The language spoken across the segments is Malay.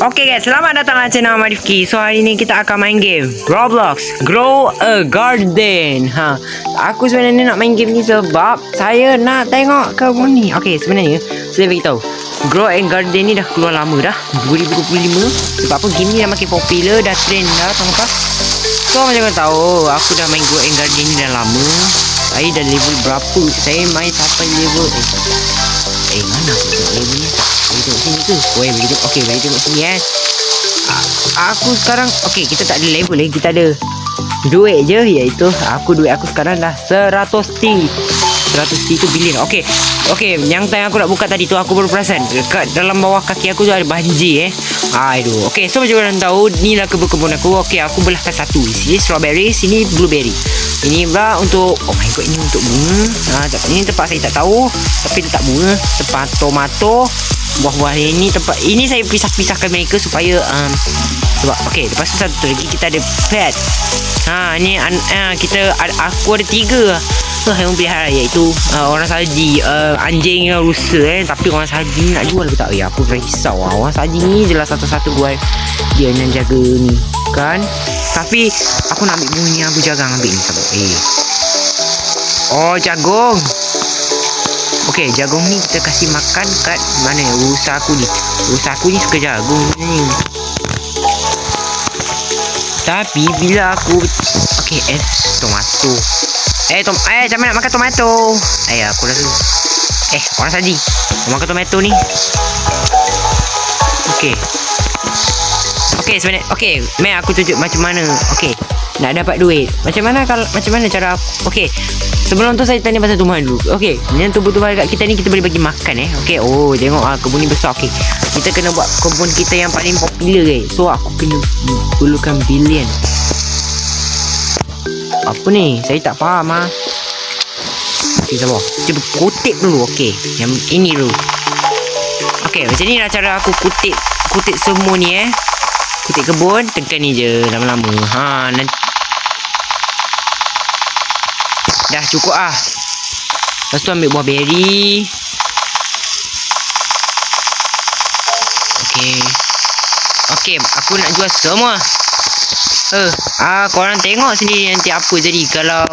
Okay guys, selamat datang di channel Marifki. So hari ni kita akan main game Roblox Grow a Garden. Aku sebenarnya nak main game ni sebab saya nak tengok kebun ni. Okay, sebenarnya saya beritahu Grow a Garden ni dah keluar lama dah, 2025. Sebab apa, game ni dah makin popular, dah trend dah, tahu. So macam kau tahu, aku dah main Grow a Garden ni dah lama. Saya dah level berapa? Saya main sampai level mana aku tengok level ni? Boleh tengok sini ke? Boleh tengok. Okay, boleh tengok sini Aku sekarang, okay, kita tak ada level lagi. Kita ada duit je, iaitu duit aku sekarang dah 100 T. 100 T tu bilion. Okay, yang time aku nak buka tadi tu, aku baru perasan dekat dalam bawah kaki aku tu ada banjir Aduh. Okay, so macam korang tahu, ni lah kebun aku. Okay, aku belahkan satu. Sini strawberry, sini blueberry. Ini pula untuk, oh my god, ini untuk bunga. Ini tempat saya tak tahu, tapi letak bunga. Tempat tomato, buah-buah ini tempat ini saya pisahkan mereka supaya sebab okay, lepas tu satu lagi kita ada pet. Ni kita aku ada 3 haiwan pelihara, iaitu orang salji, anjing yang rusa tapi orang salji nak jual ke tak? Aku risau. Orang salji ni jelas satu-satu buat dia yang jaga ni kan. Tapi aku nak ambil bunga ni, aku jarang ambil ni sebab jagung. Okay, jagung ni kita kasih makan kat mana ya? Rusa aku ni suka jagung ni. Tapi bila aku tomato. Macam mana nak makan tomato? Aku rasa orang saji makan tomato ni. Okay, sebenarnya mai aku tunjuk macam mana nak dapat duit. Macam mana cara. Okay, sebelum tu saya tanya pasal tumbuhan dulu. Okay, yang tumbuhan kat kita ni kita boleh bagi makan Okay, tengok kebun ni besar. Okay, kita kena buat kebun kita yang paling popular So aku kena perlukan bilion. Apa ni? Saya tak faham Okay, sabar. Cuba kutip dulu. Okay, yang ini dulu. Okay, macam ni lah cara aku kutip semua ni Kutip kebun, tekan ni je lama-lama. Nanti dah cukup Lepas tu ambil buah beri. Okay, aku nak jual semua. Korang tengok sendiri nanti apa jadi kalau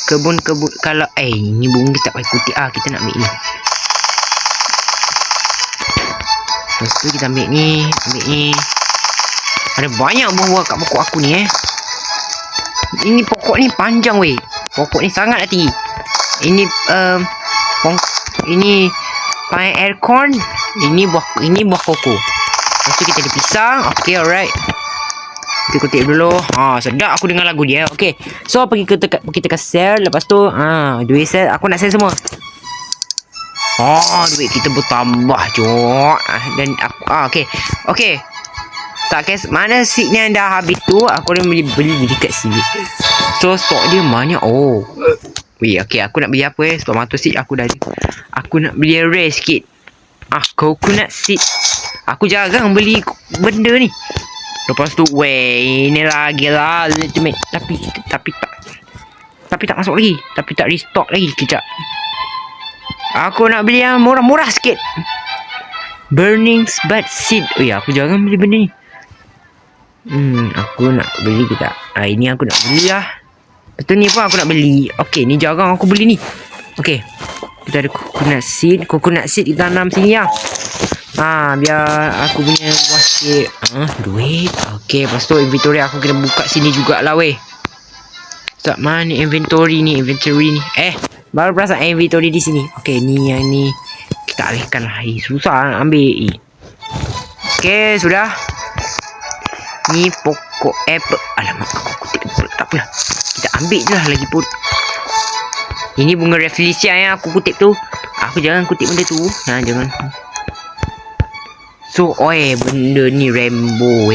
kebun kalau ini bunga kita tak payah kutip kita nak ambil ni. Lepas tu kita ambil ni. Ada banyak buah-buah kat pokok aku ni Ini pokok ni panjang Pokok ni sangat tinggi. Ini ini pine aircorn. Ini buah koko. Lepas tu kita ada pisang. Okay, alright. Kita kutip dulu. Sedap aku dengar lagu dia. Okay, so kita tekan sell. Lepas tu duit sell. Aku nak sell semua. Duit kita bertambah dan aku okay. Tak kes mana seednya dah habis tu, aku dah beli dekat sini. So stok dia banyak. Okay, aku nak beli apa tomato seed aku dah ada. Aku nak beli rare sikit. Coconut seed. Aku jarang beli benda ni. Lepas tu ini lagi lah ultimate. Tapi tak masuk lagi. Tapi tak restock lagi. Kejap. Aku nak beli yang murah-murah sikit. Burning bud seed. Aku jarang beli benda ni. Aku nak beli ke tak? Ini aku nak beli lah. Betul, ni pun aku nak beli. Okay, ni jarang aku beli ni. Okay, kita ada coconut seed kita tanam sini biar aku punya buah sikit. Duit. Okay, lepas tu inventory aku kena buka sini jugalah tak mana inventory ni. Baru perasan inventory di sini. Okay, ni yang ni kita alihkan lah. Susah ambil Okay, sudah. Ni pokok apple. Alamak, aku kutip pula. Tak apalah, kita ambil je lah lagi pun. Ini bunga Rafflesia yang aku kutip tu. Aku jangan kutip benda tu. Jangan. So benda ni rainbow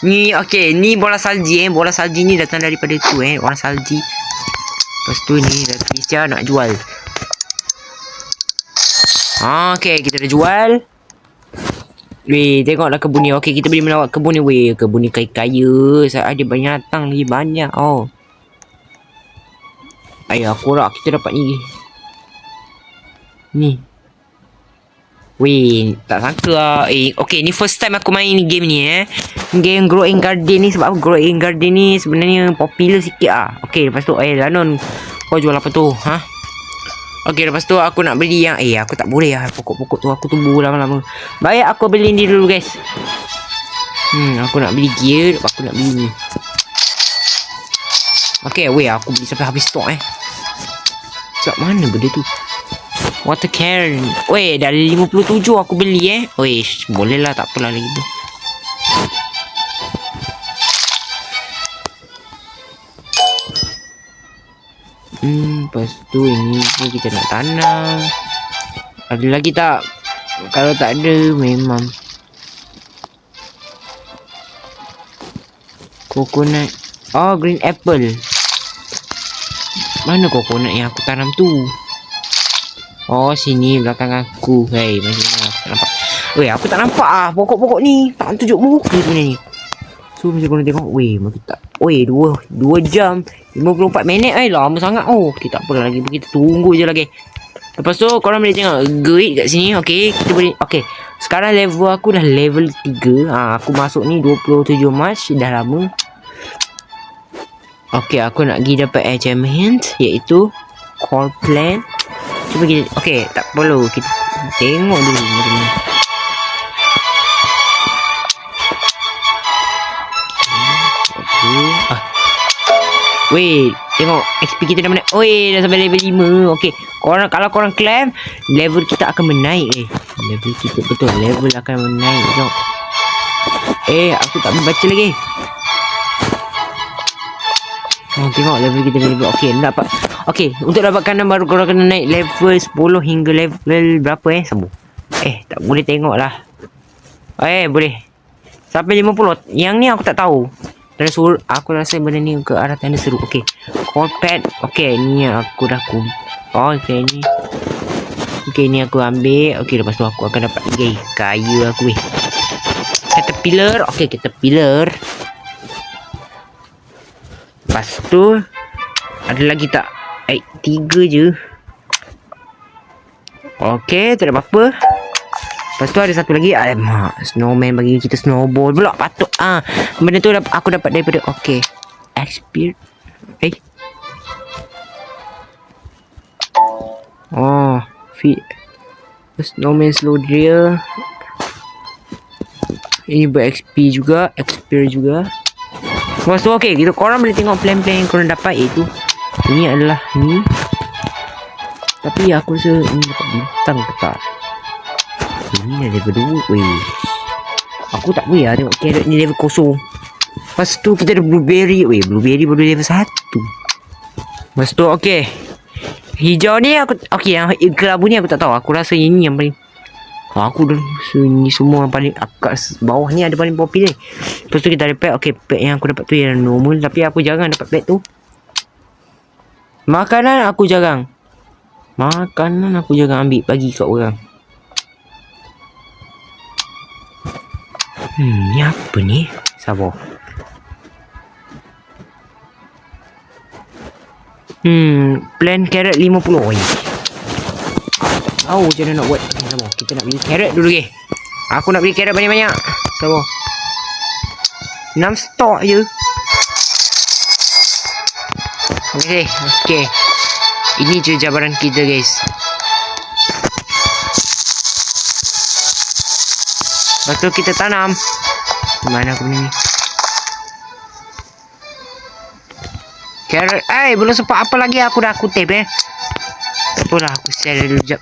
Ni ni bola salji Bola salji ni datang daripada tu orang salji. Lepas tu ni Rafflesia nak jual. Okay, kita dah jual. Tengoklah kebun ni. Okay, kita boleh melawat kebun ni. Kebun ni kaya. Ada binatang lagi banyak. Aku kita dapat ni. Weh, tak sangka lah. Okay, ni first time aku main game ni Game Growing Garden ni. Sebab apa Growing Garden ni sebenarnya popular sikit lah. Okay, lepas tu Lanon, kau jual apa tu? Ha? Okay, lepas tu aku nak beli yang aku tak boleh lah. Pokok-pokok tu aku tumbuh lama-lama. Baik, aku beli ni dulu guys. Aku nak beli gear. Lepas aku nak beli ni. Okay, weh, aku beli sampai habis stok Sebab mana benda tu? Water can. Weh, dah 57 aku beli Weh, boleh lah, tak apalah lagi tu. Lepas tu ini pun kita nak tanam. Ada lagi tak? Kalau tak ada, memang coconut. Oh, green apple. Mana coconut yang aku tanam tu? Oh, sini belakang aku. Hei, macam mana aku tak nampak? Weh, aku tak nampak pokok-pokok ni. Tak tunjuk muka sebenarnya ni. So, macam korang tengok. Weh, makin tak. Weh, 2 jam 54 minit. Lama sangat. Okay, tak apalah lagi. Kita tunggu je lagi. Lepas tu, korang boleh tengok guide kat sini. Okay, kita boleh. Okay, sekarang level aku dah level 3. Aku masuk ni 27 Mac. Dah lama. Okay, aku nak pergi dapat achievement. Iaitu core plant. Cuba kita. Okay, tak perlu. Kita tengok dulu macam mana. Wait, tengok XP kita dah menaik. Dah sampai level 5. Okay, kalau korang claim, level kita akan menaik. Level kita betul, level akan menaik. Tengok. Aku tak baca lagi. Tengok level kita level. Okay, dapat. Okay, untuk dapatkan baru korang kena naik level 10 hingga level berapa sambung. Tak boleh tengok lah. Boleh sampai 50. Yang ni aku tak tahu. Dan suruh aku rasa benda ni ke arah tanda seru. Okay, carpet. Okay, ni aku dah okay, ni. Okay, ni aku ambil. Okay, lepas tu aku akan dapat kayu aku caterpillar. Okay, caterpillar. Lepas tu ada lagi tak? 3 je. Okay, tak ada apa-apa. Lepas tu ada satu lagi. Alamak, snowman bagi kita snowball pula. Patut benda tu aku dapat daripada. Okay, expert. Feed snowman slow drill. Ini ber-XP juga. Expert juga. Lepas tu okay, kita korang boleh tengok plan-plan yang korang dapat. Iaitu ini adalah ni. Tapi aku rasa ini dapat bintang ke tak. Ini dah level 2. Weh, aku tak boleh tengok carrot ni level 0. Lepas tu kita ada blueberry. Weh, blueberry baru level 1. Lepas tu okay, hijau ni aku. Okay, yang kelabu ni aku tak tahu. Aku rasa ini yang paling. Aku dah rasa ini semua yang paling. Kat bawah ni ada paling popular. Lepas tu kita ada pack. Okay, pack yang aku dapat tu yang normal. Tapi aku jarang dapat pack tu. Makanan aku jarang ambil bagi kat orang. Ni apa ni? Sabar. Plan carrot 50. Tahu macam mana nak buat. Sabar, kita nak beli carrot dulu Aku nak beli carrot banyak-banyak. Sabar. 6 stok je. Okay. Ini je jabaran kita guys. Lepas tu kita tanam. Mana aku ni? Carrot. Belum sempat apa lagi aku dah kutip Apalah, aku share dulu sekejap.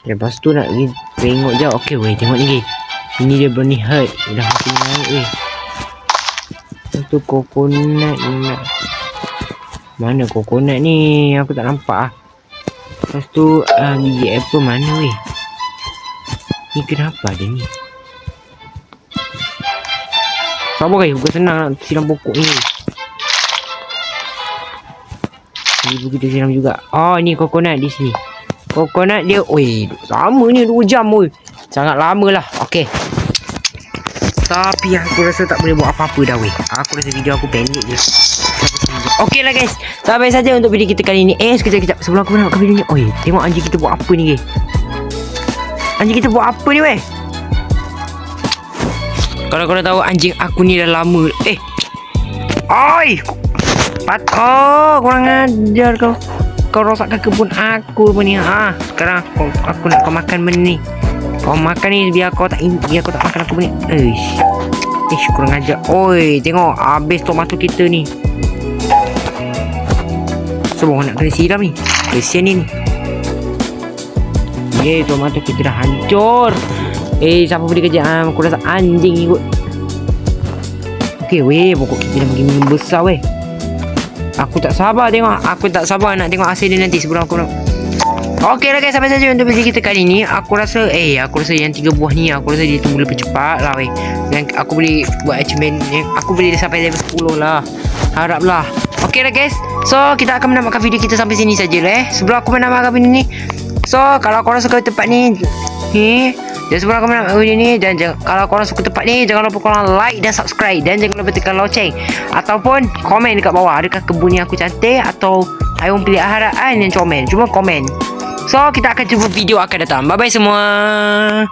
Lepas tu nak pergi tengok je. Okay, weh, tengok ni ini dia bunny herd. Dah makin naik Lepas tu coconut ni. Mana coconut ni? Aku tak nampak Lepas tu biji apple mana ni kenapa ada ni? Sabar guys, bukan senang nak siram pokok ni. Ni kita siram juga. Ni coconut di sini. Coconut dia, lama ni 2 jam sangat lama lah. Okay, tapi aku rasa tak boleh buat apa-apa dah Aku rasa video aku pendek je. Okey lah guys, sampai saja untuk video kita kali ni. Sekejap sebelum aku nak ke video ni. Oi, tengok anjing kita buat apa ni guys. Anjing kita buat apa ni weh? Kalau korang tahu anjing aku ni dah lama. Oi. Kurang ajar kau. Kau rosakkan kebun aku apa ni. Sekarang aku nak kau makan benda ni. Kau makan ni biar kau tak makan aku ni. Kurang ajar. Oi, tengok habis tomato kita ni. Semua nak kena siram ni. Kesian ni. Tomato kita dah hancur. Siapa beri kerja? Aku rasa anjing ikut. Okey weh, pokok kita dah begini besar weh. Aku tak sabar nak tengok hasil dia nanti sebelum aku nak. Okey lah guys, sampai saja untuk video kita kali ni. Aku rasa yang 3 buah ni aku rasa dia tumbuh lebih cepat lah weh. Dan aku boleh buat achievement yang aku boleh sampai level 10 lah. Haraplah. Okey lah guys. So kita akan menamatkan video kita sampai sini sajalah Sebelum aku menamatkan video ni. So kalau korang suka tempat ni, dan sebelum aku menamatkan video ni, dan kalau korang suka tempat ni, jangan lupa korang like dan subscribe, dan jangan lupa tekan loceng ataupun komen dekat bawah. Adakah kebun ni aku cantik atau haiwan peliharaan yang comel? Cuma komen. So kita akan jumpa video akan datang. Bye bye semua.